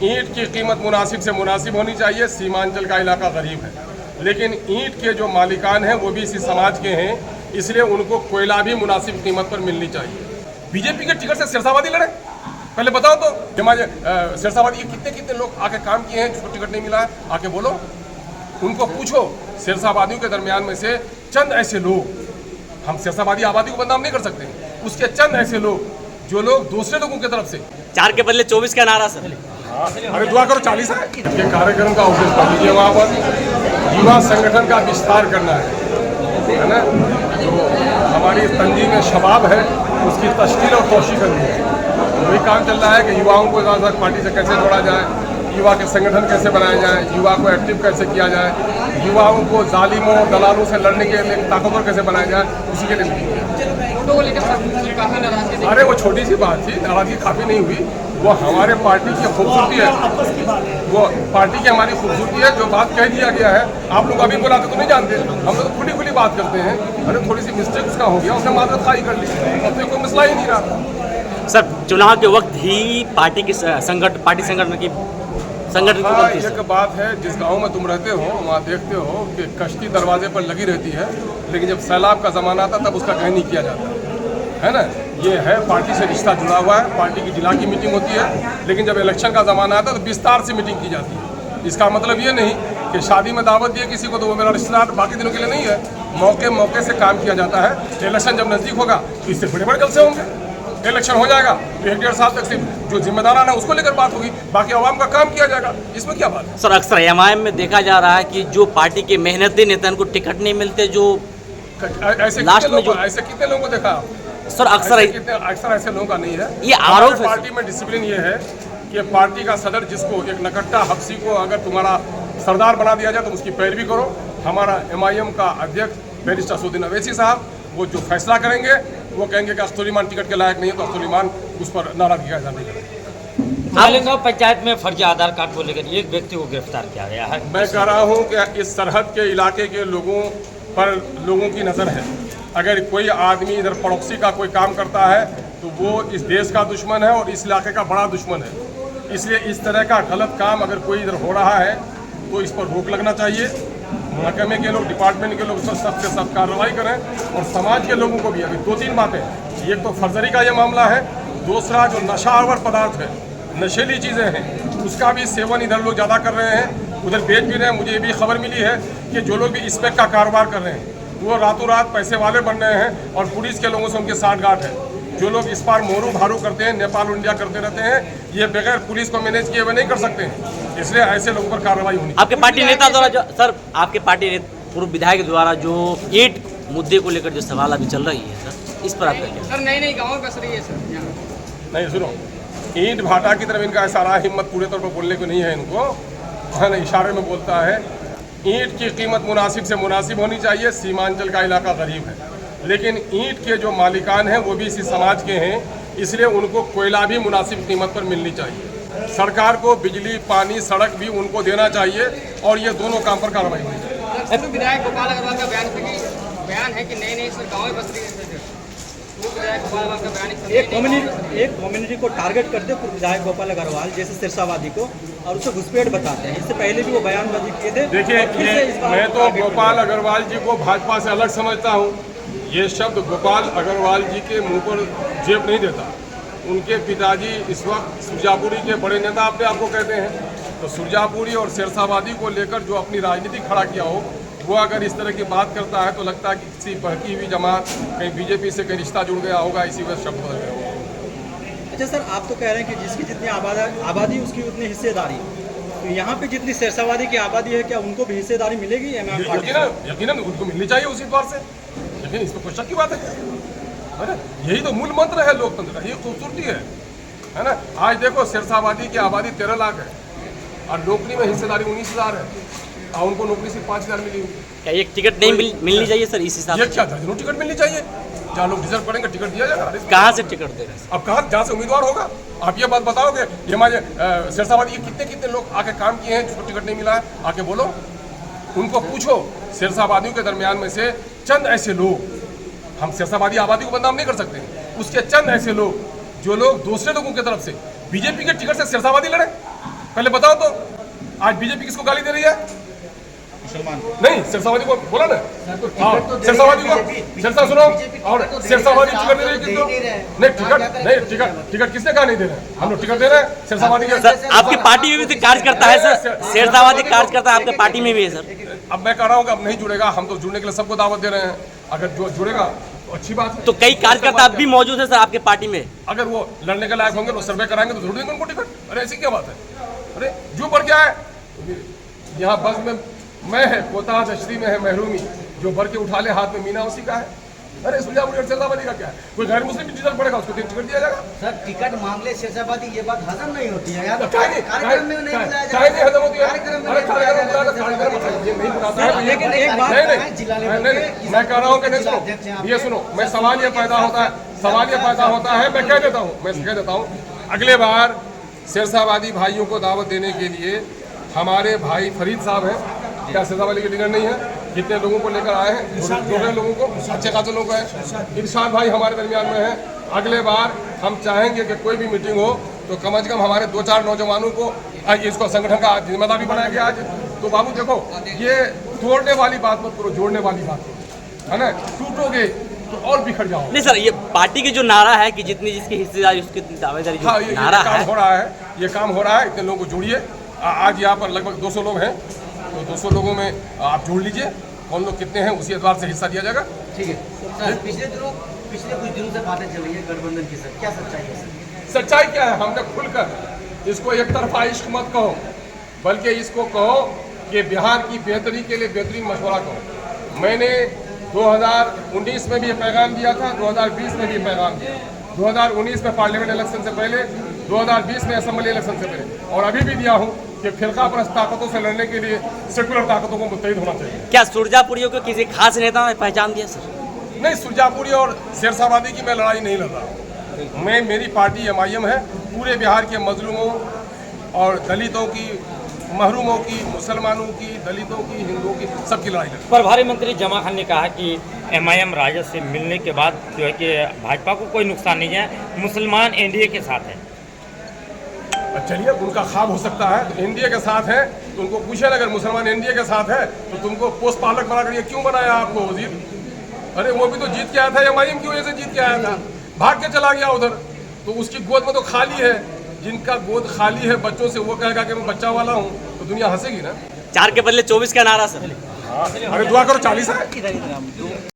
ईंट की कीमत मुनासिब से मुनासिब होनी चाहिए। सीमांचल का इलाका गरीब है, लेकिन ईंट के जो मालिकान हैं वो भी इसी समाज के हैं, इसलिए उनको कोयला भी मुनासिब कीमत पर मिलनी चाहिए। बीजेपी के टिकट से सिरसाबादी लड़े, पहले बताओ तो हमारे सिरसाबादी के कितने कितने लोग आके काम किए हैं जिसको टिकट नहीं मिला है, आके बोलो, उनको पूछो। सिरसाबादियों के दरमियान में से चंद ऐसे लोग, हम सिरसाबादी आबादी को बदनाम नहीं कर सकते, उसके चंद ऐसे लोग जो लोग दूसरे लोगों की तरफ से 4 के बदले 24 का नारा सर। अरे दुआ करो 40 है। ये कार्यक्रम का उद्देश्य कर लीजिए, वहाँ पर युवा संगठन का विस्तार करना है ना। जो हमारी तंजीम शबाब है उसकी तश्कील और तोशी करनी है। वही काम चल रहा है कि युवाओं को ज़्यादा पार्टी से कैसे जोड़ा जाए, युवा के संगठन कैसे बनाए जाए, युवा को एक्टिव कैसे किया जाए, युवाओं को जालिमों दलालों से लड़ने के लिए ताकतवर कैसे बनाया जाए, उसी के लिए मीटिंग की। अरे वो छोटी सी बात थी, नाराजगी काफ़ी नहीं हुई। वो हमारे पार्टी की खूबसूरती है, वो पार्टी की हमारी खूबसूरती है। जो बात कह दिया गया है, आप लोग अभी बुलाते तो नहीं जानते, हम लोग खुली खुली बात करते हैं। अरे थोड़ी सी मिस्टेक उसका हो गया, उसने माजरत खाई कर ली, अब तो कोई मसला ही नहीं रहा। सर चुनाव के वक्त ही पार्टी की पार्टी संगठन की एक बात है, जिस गांव में तुम रहते हो वहाँ देखते हो कि कश्ती दरवाजे पर लगी रहती है, लेकिन जब सैलाब का ज़माना आता तब उसका कहीं नहीं किया जाता है ना। ये है, पार्टी से रिश्ता जुड़ा हुआ है, पार्टी की जिला की मीटिंग होती है, लेकिन जब इलेक्शन का ज़माना आता है तो विस्तार से मीटिंग की जाती है। इसका मतलब ये नहीं कि शादी में दावत दिए किसी को तो वो मेरा रिश्तेदार, बाकी दिनों के लिए नहीं है। मौके मौके से काम किया जाता है। इलेक्शन जब नज़दीक होगा तो इससे बड़े बड़े जलसे होंगे। इलेक्शन हो जाएगा तो 1-1.5 साल तक सिर्फ जो जिम्मेदारान है उसको लेकर बात होगी, बाकी आवाम का काम किया जाएगा। इसमें क्या बात है? सर अक्सर एमआईएम में देखा जा रहा है कि जो पार्टी के मेहनती नेता उनको टिकट नहीं मिलते, जो ऐसे लास्ट में जो ऐसे कितने लोगों को देखा सर अक्सर ऐसे लोगों का नहीं है। ये आरोप है। पार्टी में डिसिप्लिन ये है कि पार्टी का सदर जिसको एक नकट्टा हफ्सी को अगर तुम्हारा सरदार बना दिया जाए तो उसकी पैरवी करो। हमारा एमआईएम का अध्यक्ष बैरिस्टर असदुद्दीन अवैसी साहब, वो जो फैसला करेंगे, वो कहेंगे कि अस्तुलिमान टिकट के लायक नहीं है तो अस्तुलिमान उस पर नाराजगी का इजहार नहीं करेंगे। मालेगांव पंचायत में फर्जी आधार कार्ड को लेकर एक व्यक्ति को गिरफ्तार किया गया है। मैं कह रहा हूँ कि इस सरहद के इलाके के लोगों पर लोगों की नज़र है। अगर कोई आदमी इधर पड़ोसी का कोई काम करता है तो वो इस देश का दुश्मन है और इस इलाके का बड़ा दुश्मन है। इसलिए इस तरह का गलत काम अगर कोई इधर हो रहा है तो इस पर रोक लगना चाहिए। महकमे के लोग, डिपार्टमेंट के लोग उस पर सख्त से सख्त कार्रवाई करें, और समाज के लोगों को भी। अभी 2-3 बातें, एक तो फर्जरी का ये मामला है, दूसरा जो नशावर पदार्थ है, नशीली चीज़ें हैं, उसका भी सेवन इधर लोग ज़्यादा कर रहे हैं, उधर बेच भी रहे हैं। मुझे ये भी खबर मिली है कि जो लोग भी इस पैक का कारोबार कर रहे हैं वो रातों रात पैसे वाले बन रहे हैं और पुलिस के लोगों से उनके साठगांठ है। जो लोग इस पार मोरू भारू करते हैं, नेपाल इंडिया करते रहते हैं, ये बगैर पुलिस को मैनेज किए हुए नहीं कर सकते हैं। इसलिए ऐसे लोगों पर कार्रवाई होनी। आपके पार्टी नेता द्वारा जो सर, आपके पार्टी पूर्व विधायक द्वारा जो ईंट मुद्दे को लेकर जो सवाल अभी चल रही है सर, इस पर आपका क्या? सर नई गाँव बस रही है सर। नहीं सुनो, ईंट भाटा की तरफ इनका ऐसा रहा, हिम्मत पूरे तौर पर बोलने को नहीं है इनको, है ना, इशारे में बोलता है। ईंट की कीमत मुनासिब से मुनासिब होनी चाहिए। सीमांचल का इलाका गरीब है, लेकिन ईंट के जो मालिकान हैं वो भी इसी समाज के हैं, इसलिए उनको कोयला भी मुनासिब कीमत पर मिलनी चाहिए। सरकार को बिजली, पानी, सड़क भी उनको देना चाहिए, और ये दोनों काम पर कार्रवाई होनी चाहिए। विधायक गोपाल अग्रवाल का बयान है कि नई सर गाँव बस रही है। एक कम्युनिटी को टारगेट करते पूर्व विधायक गोपाल अग्रवाल जैसे सिरसावादी को, और उसे घुसपैठ बताते हैं। इससे पहले भी वो बयानबाजी किए थे। देखिए, मैं तो गोपाल अग्रवाल जी को भाजपा से अलग समझता हूँ। ये शब्द गोपाल अग्रवाल जी के मुंह पर जेब नहीं देता। उनके पिताजी इस वक्त सुरजापुरी के बड़े नेता अपने आप को कहते हैं, तो सुरजापुरी और सिरसावादी को लेकर जो अपनी राजनीति खड़ा किया हो, वो अगर इस तरह की बात करता है तो लगता है कि किसी बहकी हुई जमात, कहीं बीजेपी से कहीं रिश्ता जुड़ गया होगा, इसी वजह शब्द बदल गया होगा। अच्छा सर, आप तो कह रहे हैं कि जिसकी जितनी आबादी उसकी उतनी हिस्सेदारी, तो यहाँ पे जितनी सिरसावादी की आबादी है क्या उनको भी हिस्सेदारी मिलेगी? यकीनन उनको मिलनी चाहिए उसी द्वार से, लेकिन इसमें कोई शक की बात है। यही तो मूल मंत्र है लोकतंत्र का, ये खूबसूरती है ना। आज देखो, सिरसावादी की आबादी 13 लाख है और नौकरी में हिस्सेदारी 19,000 है, और उनको नौकरी सिर्फ 5,000 मिली। क्या एक टिकट नहीं मिलनी चाहिए सर इस हिसाब से? ये क्या दर्जनों टिकट मिलनी चाहिए, जहाँ लोग डिजर्व करेंगे टिकट दिया जाएगा। कहाँ से टिकट दे रहे हैं? अब कहाँ, जहाँ से उम्मीदवार होगा। आप ये बात बताओगे, ये हमारे सिरसाबादी के कितने कितने लोग आके काम किए हैं जिसको टिकट नहीं मिला है, आके बोलो, उनको पूछो। सिरसाबादियों के दरमियान में से चंद ऐसे लोग, हम सिरसाबादी आबादी को बदनाम नहीं कर सकते, उसके चंद ऐसे लोग जो लोग दूसरे लोगों की तरफ से बीजेपी के टिकट से सिरसाबादी लड़े, पहले बताओ तो, आज बीजेपी किसको गाली दे रही है? नहीं, सिरसावादी को बोला ना, सिरसावादी को, सिरसा सुनो, और सिरसावादी टिकट दे रही है किसको? नहीं, टिकट किसने कहा नहीं दे रहे? हम लोग टिकट दे रहे हैं सिरसावादी के। सर आपकी पार्टी में भी तो कार्यकर्ता है सर, शेरशाहवादी कार्यकर्ता आपके पार्टी में भी है सर। अब मैं कह रहा हूँ कि अब नहीं जुड़ेगा, हम तो जुड़ने के लिए सबको दावत दे रहे हैं, अगर जो जुड़ेगा तो अच्छी बात है। तो कई कार्यकर्ता अब भी मौजूद है सर आपके पार्टी में, अगर वो लड़ने के लायक होंगे तो सर्वे कराएंगे तो जोड़ देंगे उनको टिकट। अरे ऐसी क्या बात है? अरे जो बढ़ क्या है, यहाँ बस में मैं है, कोताह दशरी में है महरूमी, जो भर के उठा ले हाथ में मीना उसी का है। अरे सुजापुरी और शेरशाहवादी का क्या है? कोई गैर मुस्लिम भी टिकट पड़ेगा उसको टिकट दिया जाएगा। सर टिकट मांग ले शेरशाहवादी, ये बात हजम नहीं होती है यार। कार्यक्रम में नहीं हजम होती है। अरे कार्यक्रम ये नहीं बताता है। लेकिन एक बात नहीं, मैं कह रहा हूँ कि नहीं, सुनो ये सुनो, मैं सवाल ये पैदा होता है, मैं कह देता हूँ, अगले बार शेरशाहवादी भाइयों को दावत देने के लिए हमारे भाई फरीद साहब हैं, क्या शेरशाहवादी के टिकट नहीं है? कितने लोगों को लेकर आए हैं, छोटे लोगों को, अच्छे खासे लोग हैं। इरशाद भाई हमारे दरमियान में हैं। अगले बार हम चाहेंगे कि कोई भी मीटिंग हो तो कम से कम हमारे 2-4 नौजवानों को इसको संगठन का जिम्मेदार भी बनाया गया आज। तो बाबू देखो, ये तोड़ने वाली बात मत करो, जोड़ने वाली बात करो, है ना? टूटोगे तो और बिखर जाओ। नहीं सर, ये पार्टी की जो नारा है कि जितनी जिसकी हिस्सेदारी उसकी दावेदारी, हाँ, ये नारा काम है, हो रहा है, ये काम हो रहा है। इतने लोगों को जोड़िए। आज यहाँ पर लगभग 200 लोग हैं, तो 200 लोगों में आप जोड़ लीजिए, कौन लोग कितने हैं उसी एतबार से हिस्सा दिया जाएगा। ठीक है सर, पिछले कुछ दिनों से बातें चल रही है गठबंधन की, सर क्या सच्चाई है सर? सच्चाई क्या है? हमने खुलकर इसको एक तरफा इश्क मत कहो, बल्कि इसको कहो कि बिहार की बेहतरी के लिए बेहतरीन मशवरा कहो। मैंने 2019 में भी ये पैगाम दिया था, 2020 में भी ये पैगाम दिया, 2019 में पार्लियामेंट इलेक्शन से पहले, 2020 में असेंबली इलेक्शन से पहले, और अभी भी दिया हूँ कि फिरका परस्त ताकतों से लड़ने के लिए सेकुलर ताकतों को मुत्तहिद होना चाहिए। क्या सुरजापुरियों को किसी खास नेता ने पहचान दिया सर? नहीं, सुरजापुरी और शेरशाहवादी की मैं लड़ाई नहीं लड़ रहा हूँ। मेरी पार्टी MIM है, पूरे बिहार के मजलूमों और दलितों की, महरूमों की, मुसलमानों की, दलितों की, हिंदुओं की, सबकी लड़ाई लड़। प्रभारी मंत्री जमा खान ने कहा कि MIM राजद से मिलने के बाद जो है कि भाजपा को कोई नुकसान नहीं है, मुसलमान NDA के साथ है। चलिए, उनका ख्वाब हो सकता है, तो NDA के साथ है तो उनको पूछे ना, अगर मुसलमान NDA के साथ है तो तुमको पोस्ट पालक बना कर क्यों बनाया आपको वजीर? अरे वो भी तो जीत के आया था, MIM की वजह से जीत के आया था, भाग के चला गया उधर, तो उसकी गोद में तो खाली है। जिनका गोद खाली है बच्चों से, वो कहेगा कि मैं बच्चा वाला हूँ, तो दुनिया हंसेगी ना। 4 के बदले 24 का नारा सर। अरे दुआ करो 40 है।